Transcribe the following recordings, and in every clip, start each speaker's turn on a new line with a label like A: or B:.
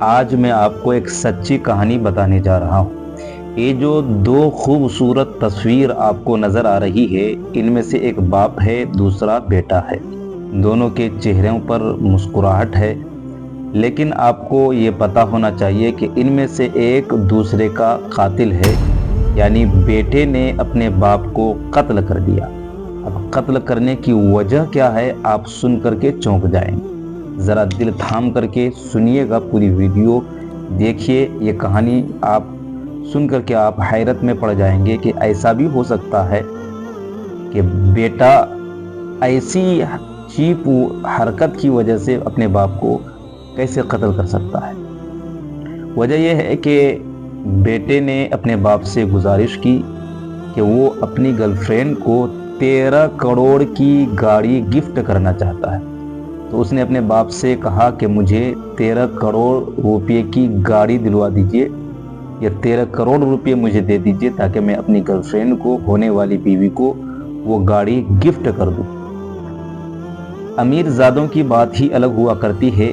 A: آج میں آپ کو ایک سچی کہانی بتانے جا رہا ہوں۔ یہ جو دو خوبصورت تصویر آپ کو نظر آ رہی ہے، ان میں سے ایک باپ ہے، دوسرا بیٹا ہے۔ دونوں کے چہروں پر مسکراہٹ ہے، لیکن آپ کو یہ پتہ ہونا چاہیے کہ ان میں سے ایک دوسرے کا قاتل ہے، یعنی بیٹے نے اپنے باپ کو قتل کر دیا۔ اب قتل کرنے کی وجہ کیا ہے، آپ سن کر کے چونک جائیں گے۔ ذرا دل تھام کر کے سنیے گا، پوری ویڈیو دیکھیے۔ یہ کہانی آپ سن کر کے آپ حیرت میں پڑ جائیں گے کہ ایسا بھی ہو سکتا ہے کہ بیٹا ایسی چیپ حرکت کی وجہ سے اپنے باپ کو کیسے قتل کر سکتا ہے۔ وجہ یہ ہے کہ بیٹے نے اپنے باپ سے گزارش کی کہ وہ اپنی گرل فرینڈ کو 13 کروڑ کی گاڑی گفٹ کرنا چاہتا ہے۔ تو اس نے اپنے باپ سے کہا کہ مجھے 13 کروڑ روپے کی گاڑی دلوا دیجئے، یا 13 کروڑ روپے مجھے دے دیجئے تاکہ میں اپنی گرل فرینڈ کو، ہونے والی بیوی کو، وہ گاڑی گفٹ کر دوں۔ امیر زادوں کی بات ہی الگ ہوا کرتی ہے۔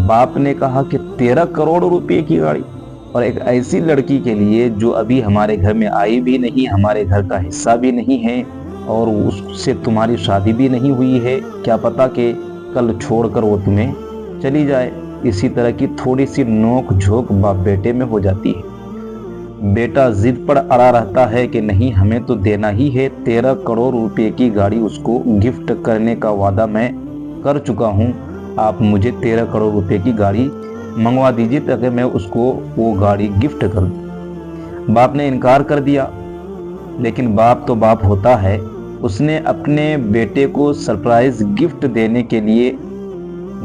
A: باپ نے کہا کہ 13 کروڑ روپے کی گاڑی، اور ایک ایسی لڑکی کے لیے جو ابھی ہمارے گھر میں آئی بھی نہیں، ہمارے گھر کا حصہ بھی نہیں ہے، اور اس سے تمہاری شادی بھی نہیں ہوئی ہے، کیا پتہ کہ کل چھوڑ کر وہ تمہیں چلی جائے۔ اسی طرح کی تھوڑی سی نوک جھوک باپ بیٹے میں ہو جاتی ہے۔ بیٹا ضد پر اڑا رہتا ہے کہ نہیں، ہمیں تو دینا ہی ہے، 13 کروڑ روپے کی گاڑی اس کو گفٹ کرنے کا وعدہ میں کر چکا ہوں، آپ مجھے 13 کروڑ روپے کی گاڑی منگوا دیجیے تاکہ میں اس کو وہ گاڑی گفٹ کر دوں۔ باپ نے انکار کر دیا، لیکن باپ تو باپ ہوتا ہے۔ اس نے اپنے بیٹے کو سرپرائز گفٹ دینے کے لیے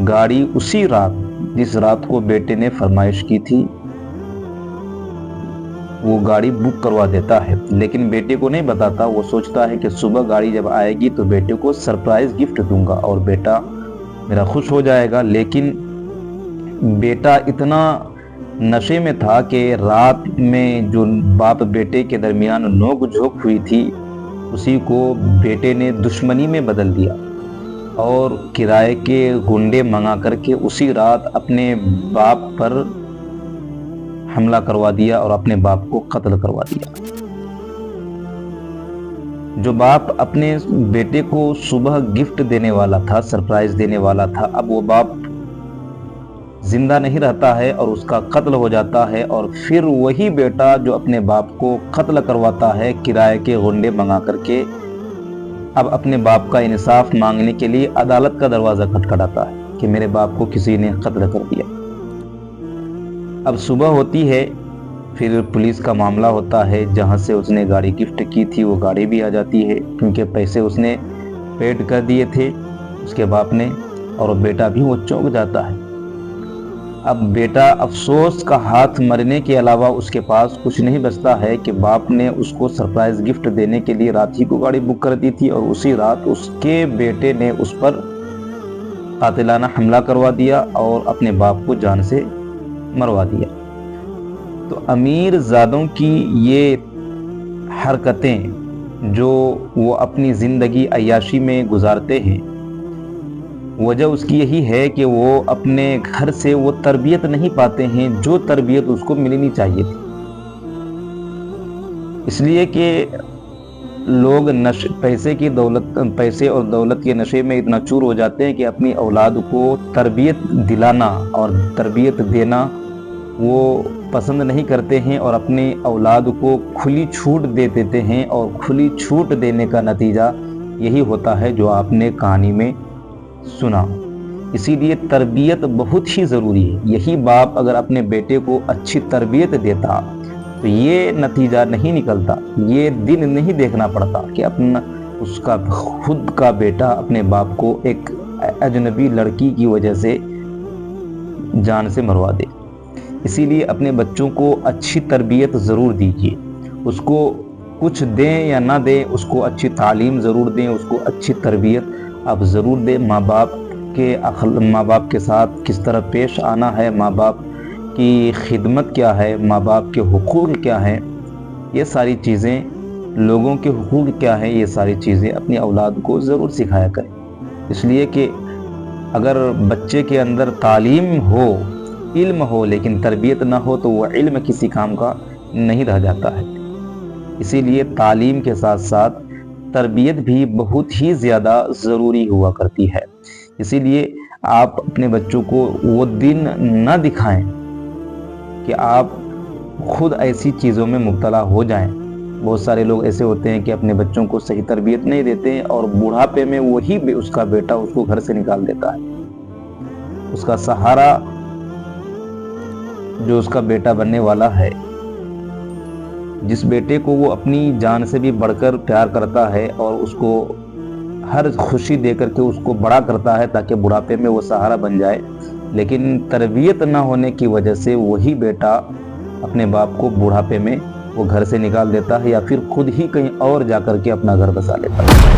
A: گاڑی اسی رات، جس رات کو بیٹے نے فرمائش کی تھی، وہ گاڑی بک کروا دیتا ہے۔ لیکن بیٹے کو نہیں بتاتا، وہ سوچتا ہے کہ صبح گاڑی جب آئے گی تو بیٹے کو سرپرائز گفٹ دوں گا اور بیٹا میرا خوش ہو جائے گا۔ لیکن بیٹا اتنا نشے میں تھا کہ رات میں جو باپ بیٹے کے درمیان نوک جھوک ہوئی تھی، اسی کو بیٹے نے دشمنی میں بدل دیا اور کرائے کے گنڈے منگا کر کے اسی رات اپنے باپ پر حملہ کروا دیا اور اپنے باپ کو قتل کروا دیا۔ جو باپ اپنے بیٹے کو صبح گفٹ دینے والا تھا، سرپرائز دینے والا تھا، اب وہ باپ زندہ نہیں رہتا ہے اور اس کا قتل ہو جاتا ہے، اور پھر وہی بیٹا جو اپنے باپ کو قتل کرواتا ہے کرائے کے گنڈے منگا کر کے، اب اپنے باپ کا انصاف مانگنے کے لیے عدالت کا دروازہ کھٹکھٹاتا ہے کہ میرے باپ کو کسی نے قتل کر دیا۔ اب صبح ہوتی ہے، پھر پولیس کا معاملہ ہوتا ہے، جہاں سے اس نے گاڑی گفٹ کی تھی وہ گاڑی بھی آ جاتی ہے، کیونکہ پیسے اس نے پیڈ کر دیے تھے اس کے باپ نے، اور بیٹا بھی وہ چونک جاتا ہے۔ اب بیٹا افسوس کا ہاتھ مرنے کے علاوہ اس کے پاس کچھ نہیں بچتا ہے کہ باپ نے اس کو سرپرائز گفٹ دینے کے لیے رات ہی کو گاڑی بک کر دی تھی، اور اسی رات اس کے بیٹے نے اس پر قاتلانہ حملہ کروا دیا اور اپنے باپ کو جان سے مروا دیا۔ تو امیر زادوں کی یہ حرکتیں جو وہ اپنی زندگی عیاشی میں گزارتے ہیں، وجہ اس کی یہی ہے کہ وہ اپنے گھر سے وہ تربیت نہیں پاتے ہیں جو تربیت اس کو ملنی چاہیے تھی۔ اس لیے کہ لوگ پیسے اور دولت کے نشے میں اتنا چور ہو جاتے ہیں کہ اپنی اولاد کو تربیت دلانا اور تربیت دینا وہ پسند نہیں کرتے ہیں، اور اپنی اولاد کو کھلی چھوٹ دے دیتے ہیں، اور کھلی چھوٹ دینے کا نتیجہ یہی ہوتا ہے جو آپ نے کہانی میں سنا۔ اسی لیے تربیت بہت ہی ضروری ہے۔ یہی باپ اگر اپنے بیٹے کو اچھی تربیت دیتا تو یہ نتیجہ نہیں نکلتا، یہ دن نہیں دیکھنا پڑتا کہ اس کا خود کا بیٹا اپنے باپ کو ایک اجنبی لڑکی کی وجہ سے جان سے مروا دے۔ اسی لیے اپنے بچوں کو اچھی تربیت ضرور دیجیے، اس کو کچھ دیں یا نہ دیں، اس کو اچھی تعلیم ضرور دیں، اس کو اچھی تربیت آپ ضرور دیں۔ ماں باپ کے ساتھ کس طرح پیش آنا ہے، ماں باپ کی خدمت کیا ہے، ماں باپ کے حقوق کیا ہیں، یہ ساری چیزیں، لوگوں کے حقوق کیا ہیں، یہ ساری چیزیں اپنی اولاد کو ضرور سکھایا کریں۔ اس لیے کہ اگر بچے کے اندر تعلیم ہو علم ہو لیکن تربیت نہ ہو تو وہ علم کسی کام کا نہیں رہ جاتا ہے۔ اسی لیے تعلیم کے ساتھ ساتھ تربیت بھی بہت ہی زیادہ ضروری ہوا کرتی ہے۔ اسی لیے آپ اپنے بچوں کو وہ دن نہ دکھائیں کہ آپ خود ایسی چیزوں میں مبتلا ہو جائیں۔ بہت سارے لوگ ایسے ہوتے ہیں کہ اپنے بچوں کو صحیح تربیت نہیں دیتے اور بڑھاپے میں وہی اس کا بیٹا اس کو گھر سے نکال دیتا ہے۔ اس کا سہارا جو اس کا بیٹا بننے والا ہے، جس بیٹے کو وہ اپنی جان سے بھی بڑھ کر پیار کرتا ہے اور اس کو ہر خوشی دے کر کے اس کو بڑا کرتا ہے تاکہ بڑھاپے میں وہ سہارا بن جائے، لیکن تربیت نہ ہونے کی وجہ سے وہی بیٹا اپنے باپ کو بڑھاپے میں وہ گھر سے نکال دیتا ہے یا پھر خود ہی کہیں اور جا کر کے اپنا گھر بسا لیتا ہے۔